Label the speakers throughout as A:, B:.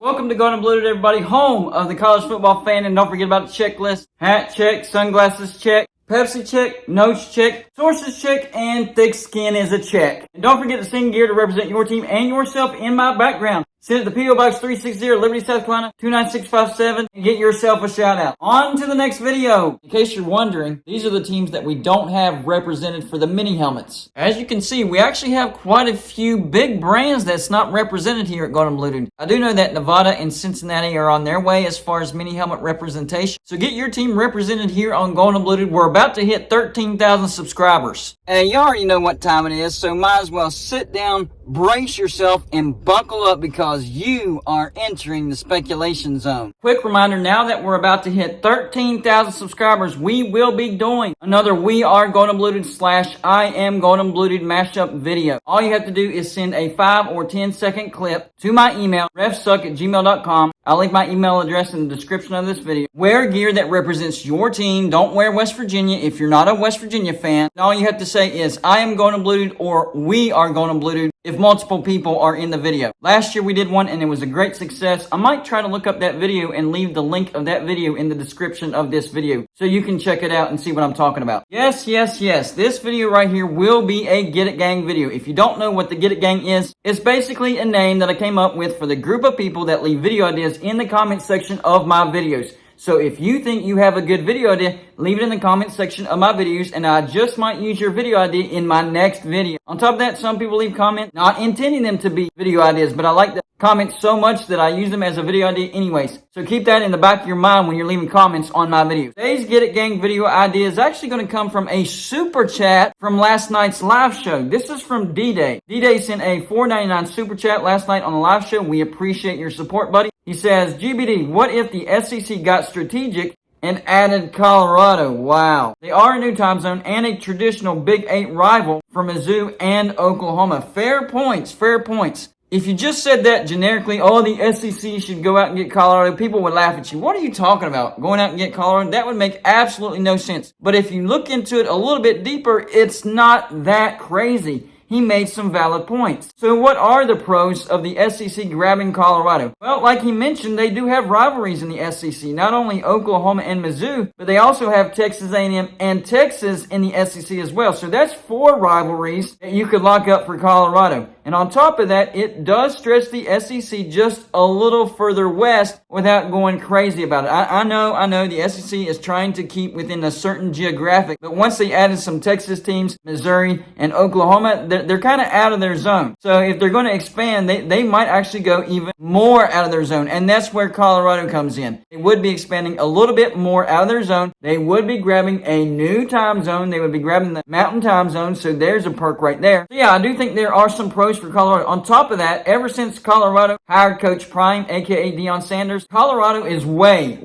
A: Welcome to Golden and Blued, everybody, home of the college football fan. And don't forget about the checklist. Hat check, sunglasses check, Pepsi check, notes check, sources check, and thick skin is a check. And don't forget to sing gear to represent your team and yourself in my background. Send it to P.O. Box 360, Liberty, South Carolina, 29657, and get yourself a shout out. On to the next video. In case you're wondering, these are the teams that we don't have represented for the mini helmets. As you can see, we actually have quite a few big brands that's not represented here at Golden Blue. I do know that Nevada and Cincinnati are on their way as far as mini helmet representation. So get your team represented here on Golden Blue. We're about to hit 13,000 subscribers. And you already know what time it is, so might as well sit down, brace yourself, and buckle up because you are entering the speculation zone. Quick reminder, now that we're about to hit 13,000 subscribers, we will be doing another We Are Golden Blued / I Am Golden Blued mashup video. All you have to do is send a 5 or 10 second clip to my email, refssuk@gmail.com. I'll link my email address in the description of this video. Wear gear that represents your team. Don't wear West Virginia if you're not a West Virginia fan. And all you have to say is, I am Golden Blued or We Are Golden Blued if multiple people are in the video. Last year we did one and it was a great success. I might try to look up that video and leave the link of that video in the description of this video so you can check it out and see what I'm talking about. Yes. This video right here will be a Get It Gang video. If you don't know what the Get It Gang is, it's basically a name that I came up with for the group of people that leave video ideas in the comment section of my videos. So if you think you have a good video idea, leave it in the comment section of my videos, and I just might use your video idea in my next video. On top of that, some people leave comments not intending them to be video ideas, but I like the comments so much that I use them as a video idea anyways. So keep that in the back of your mind when you're leaving comments on my videos. Today's Get It Gang video idea is actually going to come from a super chat from last night's live show. This is from D-Day. D-Day sent a $4.99 super chat last night on the live show. We appreciate your support, buddy. He says, GBD, what if the SEC got strategic and added Colorado? Wow. They are a new time zone and a traditional Big 8 rival for Mizzou and Oklahoma. Fair points. If you just said that generically, oh, the SEC should go out and get Colorado, people would laugh at you. What are you talking about? Going out and get Colorado? That would make absolutely no sense. But if you look into it a little bit deeper, it's not that crazy. He made some valid points. So what are the pros of the SEC grabbing Colorado? Well, like he mentioned, they do have rivalries in the SEC. Not only Oklahoma and Mizzou, but they also have Texas A&M and Texas in the SEC as well. So that's 4 rivalries that you could lock up for Colorado. And on top of that, it does stretch the SEC just a little further west without going crazy about it. I know the SEC is trying to keep within a certain geographic, but once they added some Texas teams, Missouri and Oklahoma, they're kind of out of their zone. So if they're going to expand, they might actually go even more out of their zone. And that's where Colorado comes in. They would be expanding a little bit more out of their zone. They would be grabbing a new time zone. They would be grabbing the mountain time zone. So there's a perk right there. So yeah, I do think there are some pros for Colorado. On top of that, ever since Colorado hired Coach Prime, aka Deion Sanders, Colorado is way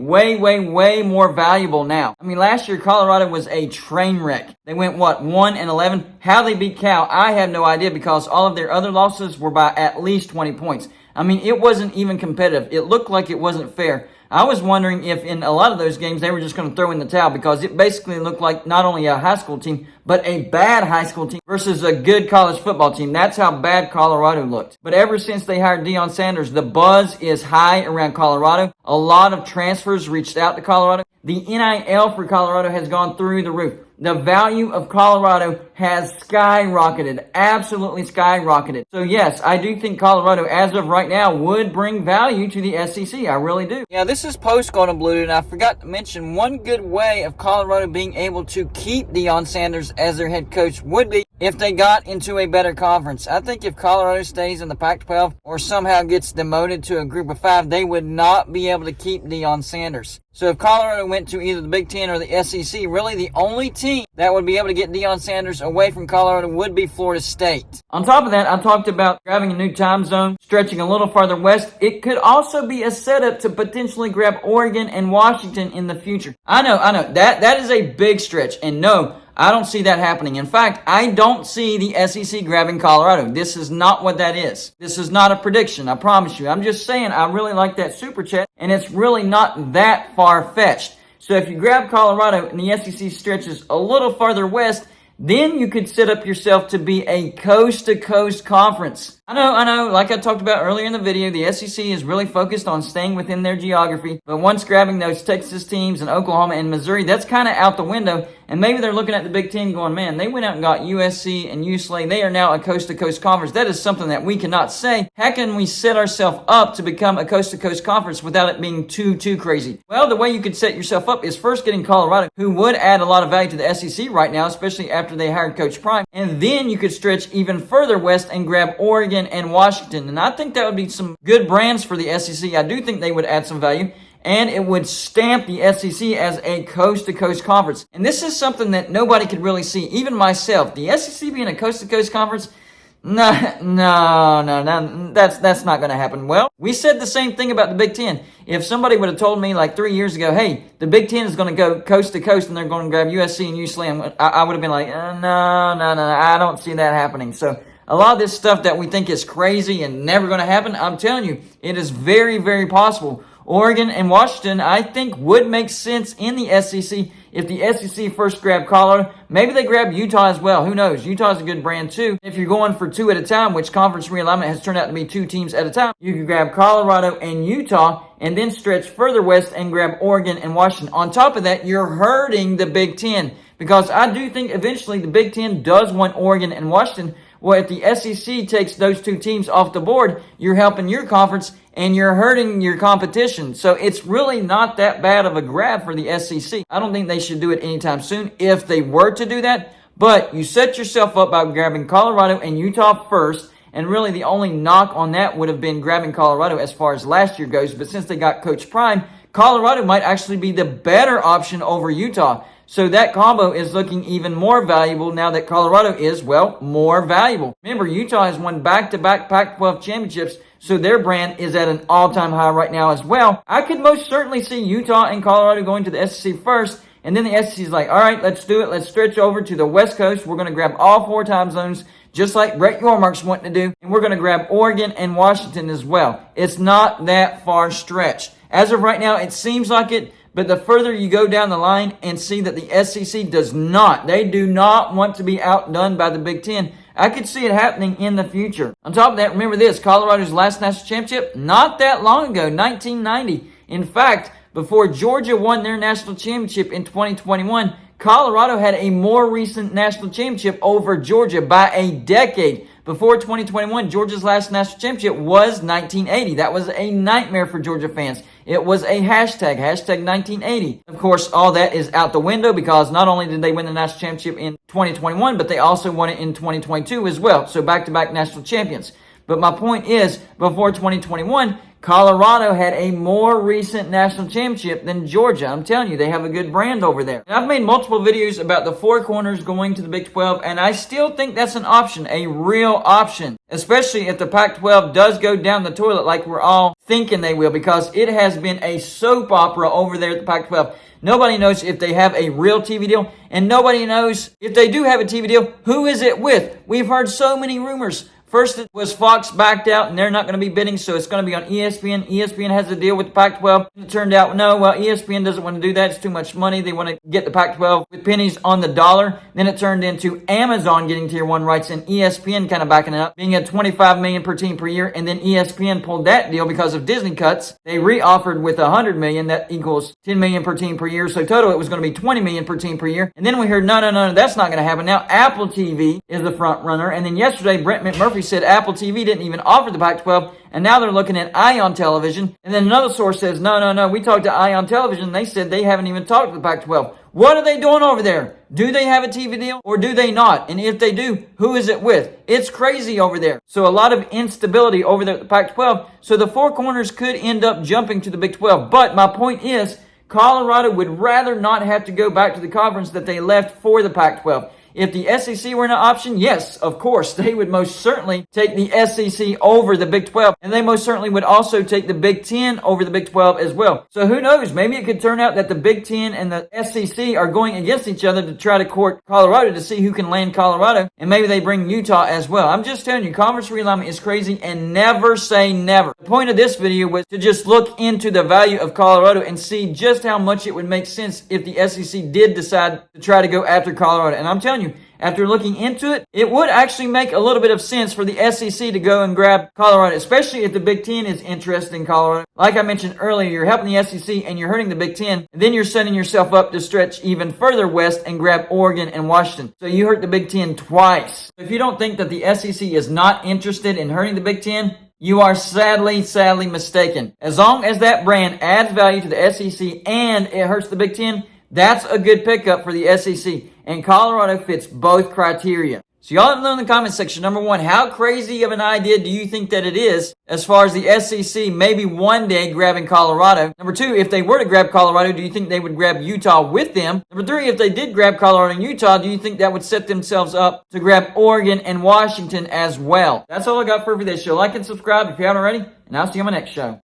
A: more valuable now. I mean, last year Colorado was a train wreck. They went 1-11. How they beat Cal, I have no idea because all of their other losses were by at least 20 points. I mean, it wasn't even competitive. It looked like it wasn't fair. I was wondering if in a lot of those games they were just going to throw in the towel because it basically looked like not only a high school team, but a bad high school team versus a good college football team. That's how bad Colorado looked. But ever since they hired Deion Sanders, the buzz is high around Colorado. A lot of transfers reached out to Colorado. The NIL for Colorado has gone through the roof. The value of Colorado has skyrocketed, absolutely skyrocketed. So yes, I do think Colorado, as of right now, would bring value to the SEC. I really do. Yeah, this is post-Golden Blue, and I forgot to mention one good way of Colorado being able to keep Deion Sanders as their head coach would be if they got into a better conference. I think if Colorado stays in the Pac-12 or somehow gets demoted to a group of 5, they would not be able to keep Deion Sanders. So if Colorado went to either the Big Ten or the SEC, really the only team that would be able to get Deion Sanders away from Colorado would be Florida State. On top of that, I talked about grabbing a new time zone, stretching a little farther west. It could also be a setup to potentially grab Oregon and Washington in the future. I know. That is a big stretch. And no, I don't see that happening. In fact, I don't see the SEC grabbing Colorado. This is not what that is. This is not a prediction, I promise you. I'm just saying I really like that super chat, and it's really not that far-fetched. So if you grab Colorado and the SEC stretches a little farther west, then you could set up yourself to be a coast-to-coast conference. I know, like I talked about earlier in the video, the SEC is really focused on staying within their geography, but once grabbing those Texas teams and Oklahoma and Missouri, that's kind of out the window, and maybe they're looking at the Big Ten going, man, they went out and got USC and UCLA. They are now a coast-to-coast conference. That is something that we cannot say. How can we set ourselves up to become a coast-to-coast conference without it being too crazy? Well, the way you could set yourself up is first getting Colorado, who would add a lot of value to the SEC right now, especially after they hired Coach Prime, and then you could stretch even further west and grab Oregon and Washington, and I think that would be some good brands for the SEC. I do think they would add some value, and it would stamp the SEC as a coast-to-coast conference. And this is something that nobody could really see, even myself. The SEC being a coast-to-coast conference, no, that's not going to happen. Well, we said the same thing about the Big Ten. If somebody would have told me like 3 years ago, hey, the Big Ten is going to go coast-to-coast and they're going to grab USC and UCLA, I would have been like, no, I don't see that happening. So a lot of this stuff that we think is crazy and never going to happen, I'm telling you, it is very possible. Oregon and Washington, I think, would make sense in the SEC if the SEC first grabbed Colorado. Maybe they grab Utah as well. Who knows? Utah's a good brand too. If you're going for two at a time, which conference realignment has turned out to be 2 teams at a time, you could grab Colorado and Utah and then stretch further west and grab Oregon and Washington. On top of that, you're hurting the Big Ten because I do think eventually the Big Ten does want Oregon and Washington. Well, if the SEC takes those 2 teams off the board, you're helping your conference and you're hurting your competition. So it's really not that bad of a grab for the SEC. I don't think they should do it anytime soon if they were to do that. But you set yourself up by grabbing Colorado and Utah first. And really the only knock on that would have been grabbing Colorado as far as last year goes. But since they got Coach Prime, Colorado might actually be the better option over Utah. So that combo is looking even more valuable now that Colorado is, well, more valuable. Remember, Utah has won back-to-back Pac-12 championships, so their brand is at an all-time high right now as well. I could most certainly see Utah and Colorado going to the SEC first, and then the SEC is like, all right, let's do it. Let's stretch over to the West Coast. We're going to grab all 4 time zones, just like Brett Yormark's wanting to do, and we're going to grab Oregon and Washington as well. It's not that far stretched. As of right now, it seems like it, but the further you go down the line and see that the SEC they do not want to be outdone by the Big Ten, I could see it happening in the future. On top of that, remember this, Colorado's last national championship, not that long ago, 1990. In fact, before Georgia won their national championship in 2021, Colorado had a more recent national championship over Georgia by a decade. Before 2021, Georgia's last national championship was 1980. That was a nightmare for Georgia fans. It was a hashtag 1980. Of course, all that is out the window because not only did they win the national championship in 2021, but they also won it in 2022 as well. So back-to-back national champions. But my point is, before 2021, Colorado had a more recent national championship than Georgia. I'm telling you, they have a good brand over there. And I've made multiple videos about the 4 corners going to the Big 12, and I still think that's an option, a real option, especially if the Pac-12 does go down the toilet like we're all thinking they will, because it has been a soap opera over there at the Pac-12. Nobody knows if they have a real TV deal, and nobody knows if they do have a TV deal, who is it with? We've heard so many rumors. First, it was Fox backed out, and they're not going to be bidding, so it's going to be on ESPN. ESPN has a deal with the Pac-12. It turned out, no, well, ESPN doesn't want to do that. It's too much money. They want to get the Pac-12 with pennies on the dollar. Then it turned into Amazon getting Tier 1 rights and ESPN kind of backing it up, being at $25 million per team per year, and then ESPN pulled that deal because of Disney cuts. They re-offered with $100 million. That equals $10 million per team per year. So total, it was going to be $20 million per team per year. And then we heard, no, that's not going to happen. Now Apple TV is the front runner. And then yesterday, Brent McMurphy said Apple TV didn't even offer the Pac-12, and now they're looking at Ion Television. And then another source says, no, we talked to Ion Television, and they said they haven't even talked to the Pac-12. What are they doing over there? Do they have a TV deal or do they not? And if they do, who is it with? It's crazy over there. So a lot of instability over there at the Pac-12. So the 4 corners could end up jumping to the Big 12. But my point is, Colorado would rather not have to go back to the conference that they left for the Pac-12. If the SEC were an option, yes, of course, they would most certainly take the SEC over the Big 12. And they most certainly would also take the Big 10 over the Big 12 as well. So who knows? Maybe it could turn out that the Big 10 and the SEC are going against each other to try to court Colorado to see who can land Colorado. And maybe they bring Utah as well. I'm just telling you, conference realignment is crazy, and never say never. The point of this video was to just look into the value of Colorado and see just how much it would make sense if the SEC did decide to try to go after Colorado. And I'm telling you, after looking into it, it would actually make a little bit of sense for the SEC to go and grab Colorado, especially if the Big Ten is interested in Colorado. Like I mentioned earlier, you're helping the SEC and you're hurting the Big Ten, and then you're setting yourself up to stretch even further west and grab Oregon and Washington. So you hurt the Big Ten twice. If you don't think that the SEC is not interested in hurting the Big Ten, you are sadly mistaken. As long as that brand adds value to the SEC and it hurts the Big Ten, that's a good pickup for the SEC. And Colorado fits both criteria. So y'all let me know in the comment section, number one, how crazy of an idea do you think that it is as far as the SEC maybe one day grabbing Colorado? Number two, if they were to grab Colorado, do you think they would grab Utah with them? Number three, if they did grab Colorado and Utah, do you think that would set themselves up to grab Oregon and Washington as well? That's all I got for this show. Like and subscribe if you haven't already, and I'll see you on my next show.